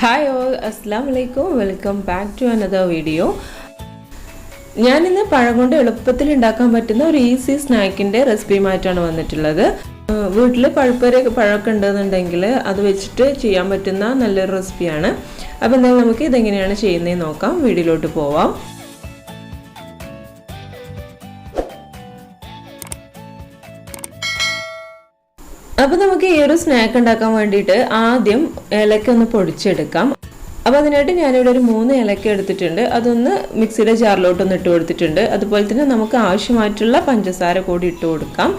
Hi all, Assalamu alaikum. Welcome back to another video. ഞാൻ ഇന്ന് പഴം കൊണ്ട് എളുപ്പത്തിൽ ഉണ്ടാക്കാൻ പറ്റുന്ന ഒരു ഈസി സ്നാക്കിന്റെ റെസിപ്പിയുമായിട്ടാണ് വന്നിട്ടുള്ളത്. വീട്ടിൽ പഴമൊക്കെ ഉണ്ടെന്നുണ്ടെങ്കിൽ അത് വെച്ചിട്ട് ചെയ്യാൻ പറ്റുന്ന നല്ലൊരു റെസിപ്പിയാണ്. അപ്പോൾ എന്തായാലും നമുക്ക് ഇതെങ്ങനെയാണ് ചെയ്യുന്നതെന്ന് നോക്കാം. വീഡിയോയിലോട്ട് പോവാം. അപ്പോൾ നമുക്ക് ഈ ഒരു സ്നാക്ക് ഉണ്ടാക്കാൻ വേണ്ടിയിട്ട് ആദ്യം ഏലക്ക ഒന്ന് പൊടിച്ചെടുക്കാം. അപ്പോൾ അതിനായിട്ട് ഞാനിവിടെ ഒരു 3 ഏലക്ക എടുത്തിട്ടുണ്ട്. അതൊന്ന് മിക്സിയുടെ ജാറിലോട്ടൊന്ന് ഇട്ട് കൊടുത്തിട്ടുണ്ട്. അതുപോലെ തന്നെ നമുക്ക് ആവശ്യമായിട്ടുള്ള പഞ്ചസാര കൂടി ഇട്ട് കൊടുക്കാം.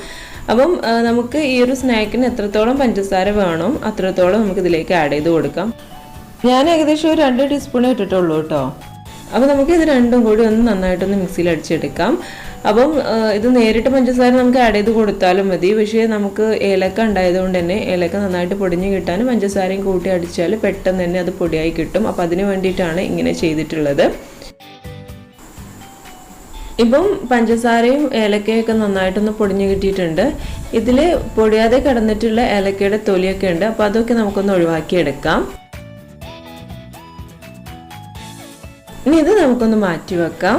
അപ്പം നമുക്ക് ഈ ഒരു സ്നാക്കിന് എത്രത്തോളം പഞ്ചസാര വേണം അത്രത്തോളം നമുക്ക് ഇതിലേക്ക് ആഡ് ചെയ്ത് കൊടുക്കാം. ഞാൻ ഏകദേശം ഒരു 2 ടീസ്പൂൺ ഇട്ടിട്ടുള്ളൂ കേട്ടോ. അപ്പോൾ നമുക്ക് ഇത് രണ്ടും കൂടി ഒന്ന് നന്നായിട്ടൊന്ന് മിക്സിയിൽ അടിച്ചെടുക്കാം. അപ്പം ഇത് നേരിട്ട് പഞ്ചസാര നമുക്ക് ആഡ് ചെയ്ത് കൊടുത്താലും മതി. പക്ഷേ നമുക്ക് ഏലക്ക ഉണ്ടായതുകൊണ്ട് തന്നെ ഏലക്ക നന്നായിട്ട് പൊടിഞ്ഞ് കിട്ടാൻ പഞ്ചസാരയും കൂട്ടി അടിച്ചാൽ പെട്ടെന്ന് തന്നെ അത് പൊടിയായി കിട്ടും. അപ്പം അതിന് വേണ്ടിയിട്ടാണ് ഇങ്ങനെ ചെയ്തിട്ടുള്ളത്. ഇപ്പം പഞ്ചസാരയും ഏലക്കയൊക്കെ നന്നായിട്ടൊന്ന് പൊടിഞ്ഞ് കിട്ടിയിട്ടുണ്ട്. ഇതിൽ പൊടിയാതെ കിടന്നിട്ടുള്ള ഏലക്കയുടെ തൊലിയൊക്കെ ഉണ്ട്. അപ്പോൾ അതൊക്കെ നമുക്കൊന്ന് ഒഴിവാക്കിയെടുക്കാം. ഇനി ഇത് നമുക്കൊന്ന് മാറ്റി വെക്കാം.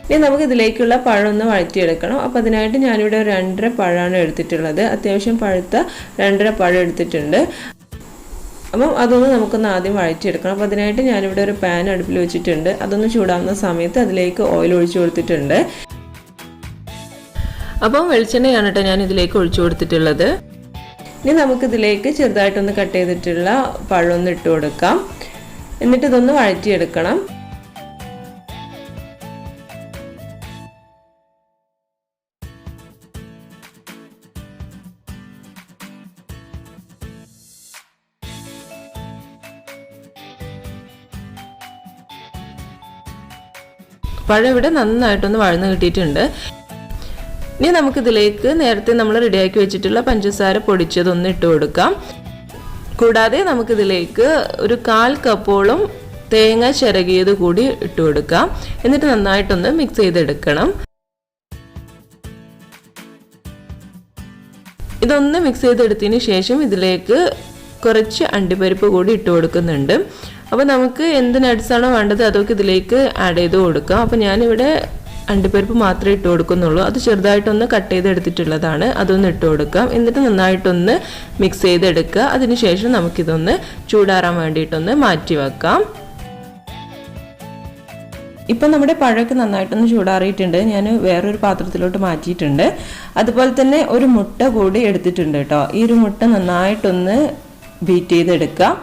ഇനി നമുക്ക് ഇതിലേക്കുള്ള പഴം ഒന്ന് വഴറ്റിയെടുക്കണം. അപ്പോൾ അതിനായിട്ട് ഞാനിവിടെ ഒരു 2.5 പഴമാണ് എടുത്തിട്ടുള്ളത്. അത്യാവശ്യം പഴുത്ത 2.5 പഴം എടുത്തിട്ടുണ്ട്. അപ്പം അതൊന്ന് നമുക്കൊന്ന് ആദ്യം വഴറ്റിയെടുക്കണം. അപ്പോൾ അതിനായിട്ട് ഞാനിവിടെ ഒരു പാൻ അടുപ്പിൽ വെച്ചിട്ടുണ്ട്. അതൊന്ന് ചൂടാവുന്ന സമയത്ത് അതിലേക്ക് ഓയിൽ ഒഴിച്ചു കൊടുത്തിട്ടുണ്ട്. അപ്പം വെളിച്ചെണ്ണയാണ് കേട്ടോ ഞാൻ ഇതിലേക്ക് ഒഴിച്ചു കൊടുത്തിട്ടുള്ളത്. ഇനി നമുക്കിതിലേക്ക് ചെറുതായിട്ടൊന്ന് കട്ട് ചെയ്തിട്ടുള്ള പഴം ഒന്ന് ഇട്ട് കൊടുക്കാം. എന്നിട്ട് ഇതൊന്ന് വഴറ്റിയെടുക്കണം. പഴം ഇവിടെ നന്നായിട്ടൊന്ന് വഴന്ന് കിട്ടിയിട്ടുണ്ട്. ഇനി നമുക്കിതിലേക്ക് നേരത്തെ നമ്മൾ റെഡിയാക്കി വെച്ചിട്ടുള്ള പഞ്ചസാര പൊടിച്ചതൊന്ന് ഇട്ട് കൊടുക്കാം. കൂടാതെ നമുക്കിതിലേക്ക് ഒരു 1/4 കപ്പോളം തേങ്ങ ചിരകിയത് കൂടി ഇട്ട് കൊടുക്കാം. എന്നിട്ട് നന്നായിട്ടൊന്ന് മിക്സ് ചെയ്തെടുക്കണം. ഇതൊന്ന് മിക്സ് ചെയ്തെടുത്തതിന് ശേഷം ഇതിലേക്ക് കുറച്ച് അണ്ടിപ്പരിപ്പ് കൂടി ഇട്ട് കൊടുക്കുന്നുണ്ട്. അപ്പോൾ നമുക്ക് എന്ത് നട്ട്സാണോ വേണ്ടത് അതൊക്കെ ഇതിലേക്ക് ആഡ് ചെയ്ത് കൊടുക്കാം. അപ്പോൾ ഞാനിവിടെ അണ്ടിപ്പരിപ്പ് മാത്രമേ ഇട്ട് കൊടുക്കുന്നുള്ളൂ. അത് ചെറുതായിട്ടൊന്ന് കട്ട് ചെയ്തെടുത്തിട്ടുള്ളതാണ്. അതൊന്ന് ഇട്ട് കൊടുക്കാം. എന്നിട്ട് നന്നായിട്ടൊന്ന് മിക്സ് ചെയ്തെടുക്കുക. അതിനുശേഷം നമുക്കിതൊന്ന് ചൂടാറാൻ വേണ്ടിയിട്ടൊന്ന് മാറ്റി വെക്കാം. ഇപ്പം നമ്മുടെ പഴമൊക്കെ നന്നായിട്ടൊന്ന് ചൂടാറിയിട്ടുണ്ട്. ഞാൻ വേറൊരു പാത്രത്തിലോട്ട് മാറ്റിയിട്ടുണ്ട്. അതുപോലെ തന്നെ ഒരു മുട്ട കൂടി എടുത്തിട്ടുണ്ട് കേട്ടോ. ഈ ഒരു മുട്ട നന്നായിട്ടൊന്ന് ബീറ്റ് ചെയ്തെടുക്കുക.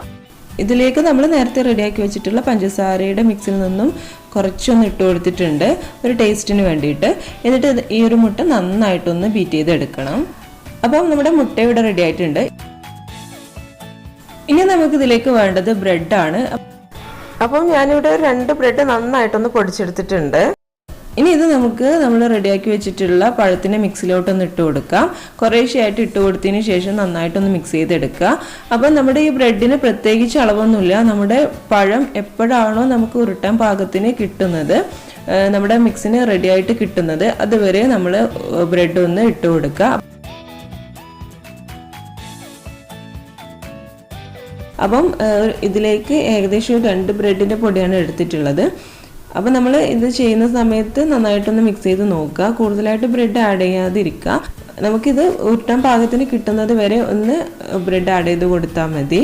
ഇതിലേക്ക് നമ്മൾ നേരത്തെ റെഡിയാക്കി വെച്ചിട്ടുള്ള പഞ്ചസാരയുടെ മിക്സിൽ നിന്നും കുറച്ചൊന്ന് ഇട്ട് കൊടുത്തിട്ടുണ്ട് ഒരു ടേസ്റ്റിന് വേണ്ടിയിട്ട്. എന്നിട്ട് ഈ ഒരു മുട്ട നന്നായിട്ടൊന്ന് ബീറ്റ് ചെയ്തെടുക്കണം. അപ്പം നമ്മുടെ മുട്ട ഇവിടെ റെഡി ആയിട്ടുണ്ട്. ഇനി നമുക്കിതിലേക്ക് വേണ്ടത് ബ്രെഡാണ്. അപ്പം ഞാനിവിടെ 2 ബ്രെഡ് നന്നായിട്ടൊന്ന് പൊടിച്ചെടുത്തിട്ടുണ്ട്. ഇനി ഇത് നമുക്ക് നമ്മൾ റെഡിയാക്കി വെച്ചിട്ടുള്ള പഴത്തിൻ്റെ മിക്സിലോട്ടൊന്ന് ഇട്ട് കൊടുക്കാം. കുറേശ്ശെയായിട്ട് ഇട്ട് കൊടുത്തതിന് ശേഷം നന്നായിട്ടൊന്ന് മിക്സ് ചെയ്തെടുക്കുക. അപ്പം നമ്മുടെ ഈ ബ്രെഡിന് പ്രത്യേകിച്ച് അളവൊന്നുമില്ല. നമ്മുടെ പഴം എപ്പോഴാണോ നമുക്ക് ഉരുട്ടാൻ പാകത്തിന് കിട്ടുന്നത്, നമ്മുടെ മിക്സിന് റെഡിയായിട്ട് കിട്ടുന്നത്, അതുവരെ നമ്മൾ ബ്രെഡ് ഒന്ന് ഇട്ട് കൊടുക്കുക. അപ്പം ഇതിലേക്ക് ഏകദേശം 2 ബ്രെഡിൻ്റെ പൊടിയാണ് എടുത്തിട്ടുള്ളത്. അപ്പോൾ നമ്മൾ ഇത് ചെയ്യുന്ന സമയത്ത് നന്നായിട്ടൊന്ന് മിക്സ് ചെയ്ത് നോക്കുക. കൂടുതലായിട്ട് ബ്രെഡ് ആഡ് ചെയ്യാതിരിക്കുക. നമുക്കിത് ഉരുട്ടാൻ പാകത്തിന് കിട്ടുന്നത് വരെ ഒന്ന് ബ്രെഡ് ആഡ് ചെയ്ത് കൊടുത്താൽ മതി.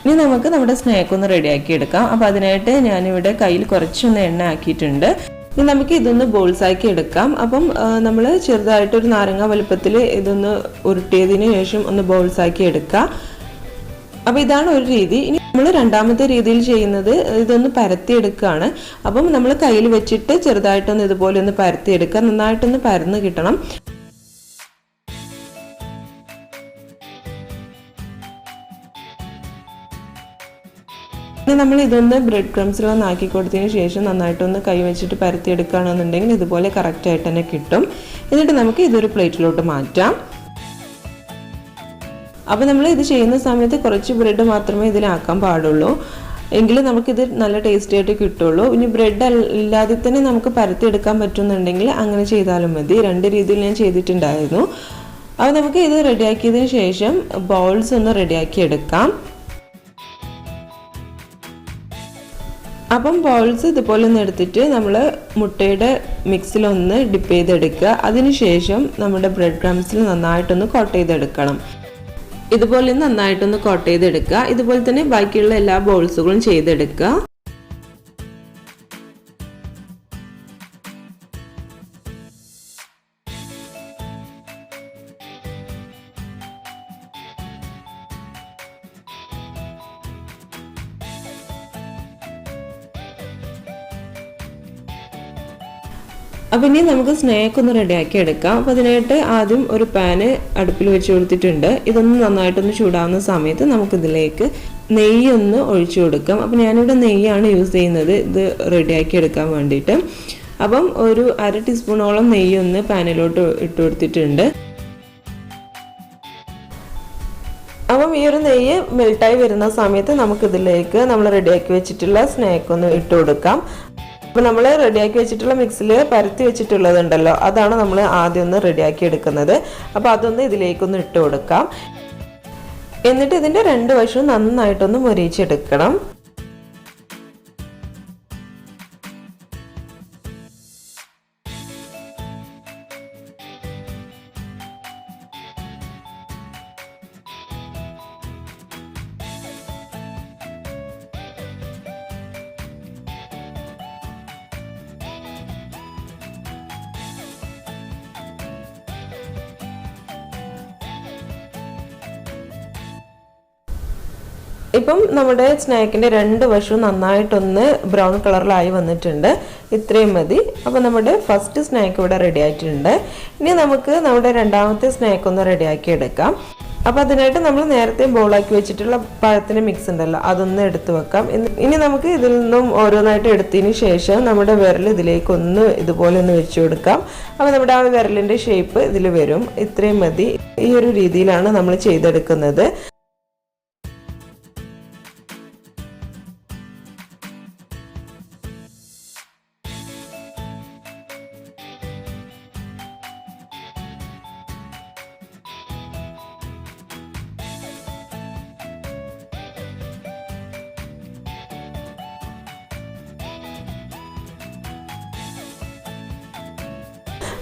ഇനി നമുക്ക് നമ്മുടെ സ്നാക്ക് ഒന്ന് റെഡിയാക്കി എടുക്കാം. അപ്പോൾ അതിനായിട്ട് ഞാനിവിടെ കയ്യിൽ കുറച്ചൊന്ന് എണ്ണ ആക്കിയിട്ടുണ്ട്. ഇനി നമുക്ക് ഇതൊന്ന് ബോൾസ് ആക്കി എടുക്കാം. അപ്പം നമ്മൾ ചെറുതായിട്ടൊരു നാരങ്ങ വലുപ്പത്തിൽ ഇതൊന്ന് ഉരുട്ടിയതിന് ശേഷം ഒന്ന് ബോൾസ് ആക്കി എടുക്കുക. അപ്പോൾ ഇതാണ് ഒരു രീതി. ഇനി നമ്മൾ രണ്ടാമത്തെ രീതിയിൽ ചെയ്യുന്നത് ഇതൊന്ന് പരത്തിയെടുക്കുകയാണ്. അപ്പം നമ്മൾ കയ്യിൽ വെച്ചിട്ട് ചെറുതായിട്ടൊന്ന് ഇതുപോലെ ഒന്ന് പരത്തിയെടുക്കുക. നന്നായിട്ടൊന്ന് പരന്ന് കിട്ടണം. ഇനി നമ്മൾ ഇതൊന്ന് ബ്രെഡ് ക്രംസിലൊന്ന് ആക്കി കൊടുത്തതിന് ശേഷം നന്നായിട്ടൊന്ന് കൈ വെച്ചിട്ട് പരത്തിയെടുക്കുകയാണെന്നുണ്ടെങ്കിൽ ഇതുപോലെ കറക്റ്റായിട്ട് തന്നെ കിട്ടും. എന്നിട്ട് നമുക്ക് ഇതൊരു പ്ലേറ്റിലോട്ട് മാറ്റാം. അപ്പോൾ നമ്മൾ ഇത് ചെയ്യുന്ന സമയത്ത് കുറച്ച് ബ്രെഡ് മാത്രമേ ഇതിലാക്കാൻ പാടുള്ളൂ. എങ്കിലും നമുക്കിത് നല്ല ടേസ്റ്റി ആയിട്ട് കിട്ടുള്ളൂ. ഇനി ബ്രെഡ് ഇല്ലാതെ തന്നെ നമുക്ക് പരത്തിയെടുക്കാൻ പറ്റുന്നുണ്ടെങ്കിൽ അങ്ങനെ ചെയ്താലും മതി. 2 രീതിയിൽ ഞാൻ ചെയ്തിട്ടുണ്ടായിരുന്നു. അപ്പോൾ നമുക്ക് ഇത് റെഡിയാക്കിയതിന് ശേഷം ബൗൾസ് ഒന്ന് റെഡിയാക്കി എടുക്കാം. അപ്പം ബോൾസ് ഇതുപോലെ ഒന്ന് എടുത്തിട്ട് നമ്മൾ മുട്ടയുടെ മിക്സിലൊന്ന് ഡിപ്പ് ചെയ്തെടുക്കുക. അതിനുശേഷം നമ്മുടെ ബ്രെഡ് ക്രംസിൽ നന്നായിട്ടൊന്ന് കോട്ട് ചെയ്തെടുക്കണം. ഇതുപോലെ നന്നായിട്ടൊന്ന് കോട്ട് ചെയ്തെടുക്കുക. ഇതുപോലെ തന്നെ ബാക്കിയുള്ള എല്ലാ ബോൾസുകളും ചെയ്തെടുക്കുക. അപ്പം ഇനി നമുക്ക് സ്നാക്ക് ഒന്ന് റെഡിയാക്കി എടുക്കാം. അപ്പോൾ അതിനായിട്ട് ആദ്യം ഒരു പാന് അടുപ്പിൽ വെച്ച് കൊടുത്തിട്ടുണ്ട്. ഇതൊന്ന് നന്നായിട്ടൊന്ന് ചൂടാവുന്ന സമയത്ത് നമുക്കിതിലേക്ക് നെയ്യൊന്ന് ഒഴിച്ചു കൊടുക്കാം. അപ്പം ഞാനിവിടെ നെയ്യാണ് യൂസ് ചെയ്യുന്നത് ഇത് റെഡിയാക്കി എടുക്കാൻ വേണ്ടിയിട്ട്. അപ്പം ഒരു 1/2 ടീസ്പൂണോളം നെയ്യൊന്ന് പാനിലോട്ട് ഇട്ട് കൊടുത്തിട്ടുണ്ട്. അപ്പം ഈ ഒരു നെയ്യ് മെൽട്ടായി വരുന്ന സമയത്ത് നമുക്കിതിലേക്ക് നമ്മൾ റെഡിയാക്കി വെച്ചിട്ടുള്ള സ്നാക്ക് ഒന്ന് ഇട്ട് കൊടുക്കാം. അപ്പോൾ നമ്മൾ റെഡിയാക്കി വെച്ചിട്ടുള്ള മിക്സിൽ പരത്തി വെച്ചിട്ടുള്ളതുണ്ടല്ലോ, അതാണ് നമ്മൾ ആദ്യം ഒന്ന് റെഡിയാക്കി എടുക്കുന്നത്. അപ്പോൾ അതൊന്ന് ഇതിലേക്കൊന്ന് ഇട്ട് കൊടുക്കാം. എന്നിട്ട് ഇതിൻ്റെ 2 വശവും നന്നായിട്ടൊന്ന് മൊരിയിച്ചെടുക്കണം. ഇപ്പം നമ്മുടെ സ്നാക്കിൻ്റെ 2 വശവും നന്നായിട്ടൊന്ന് ബ്രൗൺ കളറിലായി വന്നിട്ടുണ്ട്. ഇത്രയും മതി. അപ്പോൾ നമ്മുടെ ഫസ്റ്റ് സ്നാക്ക് ഇവിടെ റെഡി ആയിട്ടുണ്ട്. ഇനി നമുക്ക് നമ്മുടെ രണ്ടാമത്തെ സ്നാക്ക് ഒന്ന് റെഡിയാക്കി എടുക്കാം. അപ്പോൾ അതിനായിട്ട് നമ്മൾ നേരത്തെ ബോളാക്കി വെച്ചിട്ടുള്ള പഴത്തിൻ്റെ മിക്സ് ഉണ്ടല്ലോ, അതൊന്ന് എടുത്ത് വെക്കാം. ഇനി നമുക്ക് ഇതിൽ നിന്നും ഓരോന്നായിട്ട് എടുത്തതിന് ശേഷം നമ്മുടെ വിരൽ ഇതിലേക്കൊന്ന് ഇതുപോലെ ഒന്ന് വെച്ച് കൊടുക്കാം. അപ്പോൾ നമ്മുടെ ആ വിരലിൻ്റെ ഷേപ്പ് ഇതിൽ വരും. ഇത്രയും മതി. ഈ ഒരു രീതിയിലാണ് നമ്മൾ ചെയ്തെടുക്കുന്നത്.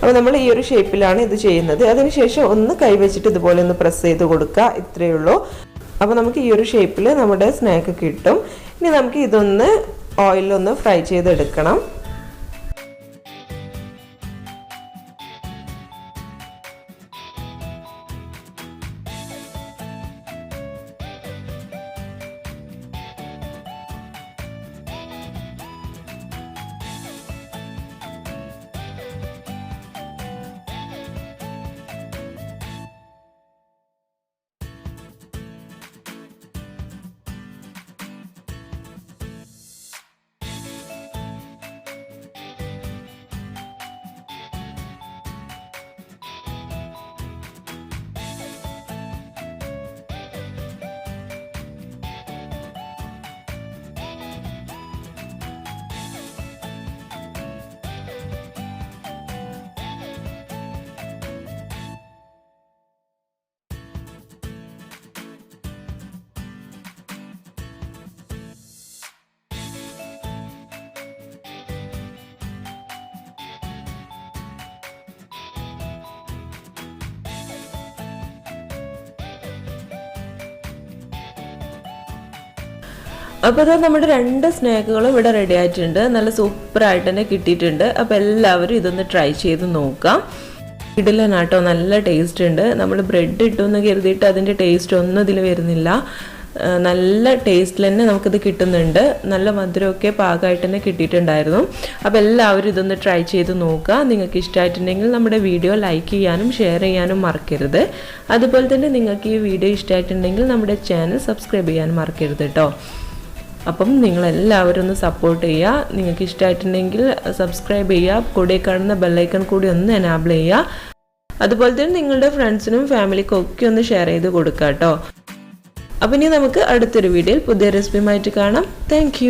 അപ്പോൾ നമ്മൾ ഈ ഒരു ഷേപ്പിലാണ് ഇത് ചെയ്യുന്നത്. അതിനുശേഷം ഒന്ന് കൈവച്ചിട്ട് ഇതുപോലെ ഒന്ന് പ്രസ് ചെയ്ത് കൊടുക്കുക. ഇത്രയേ ഉള്ളൂ. അപ്പോൾ നമുക്ക് ഈ ഒരു ഷേപ്പിൽ നമ്മുടെ സ്നാക്ക് കിട്ടും. ഇനി നമുക്ക് ഇതൊന്ന് ഓയിലൊന്ന് ഫ്രൈ ചെയ്തെടുക്കണം. അപ്പോൾ അത് നമ്മുടെ 2 സ്നാക്കുകളും ഇവിടെ റെഡി ആയിട്ടുണ്ട്. നല്ല സൂപ്പറായിട്ട് തന്നെ കിട്ടിയിട്ടുണ്ട്. അപ്പോൾ എല്ലാവരും ഇതൊന്ന് ട്രൈ ചെയ്ത് നോക്കാം. ഇഡലിനാട്ടോ നല്ല ടേസ്റ്റ് ഉണ്ട്. നമ്മൾ ബ്രെഡ് ഇട്ടു എന്ന് കരുതിയിട്ട് അതിൻ്റെ ടേസ്റ്റ് ഒന്നും ഇതിൽ വരുന്നില്ല. നല്ല ടേസ്റ്റിൽ തന്നെ നമുക്കിത് കിട്ടുന്നുണ്ട്. നല്ല മധുരമൊക്കെ പാകമായിട്ട് തന്നെ കിട്ടിയിട്ടുണ്ടായിരുന്നു. അപ്പോൾ എല്ലാവരും ഇതൊന്ന് ട്രൈ ചെയ്ത് നോക്കുക. നിങ്ങൾക്ക് ഇഷ്ടമായിട്ടുണ്ടെങ്കിൽ നമ്മുടെ വീഡിയോ ലൈക്ക് ചെയ്യാനും ഷെയർ ചെയ്യാനും മറക്കരുത്. അതുപോലെ തന്നെ നിങ്ങൾക്ക് ഈ വീഡിയോ ഇഷ്ടമായിട്ടുണ്ടെങ്കിൽ നമ്മുടെ ചാനൽ സബ്സ്ക്രൈബ് ചെയ്യാനും മറക്കരുത് കേട്ടോ. അപ്പം നിങ്ങളെല്ലാവരും ഒന്ന് സപ്പോർട്ട് ചെയ്യുക. നിങ്ങൾക്ക് ഇഷ്ടമായിട്ടുണ്ടെങ്കിൽ സബ്സ്ക്രൈബ് ചെയ്യുക. കൂടെ കാണുന്ന ബെല്ലൈക്കൺ കൂടി ഒന്ന് എനാബിൾ ചെയ്യുക. അതുപോലെ തന്നെ നിങ്ങളുടെ ഫ്രണ്ട്സിനും ഫാമിലിക്കും ഒക്കെ ഒന്ന് ഷെയർ ചെയ്ത് കൊടുക്കുക കേട്ടോ. അപ്പം ഇനി നമുക്ക് അടുത്തൊരു വീഡിയോയിൽ പുതിയ റെസിപ്പിയുമായിട്ട് കാണാം. താങ്ക്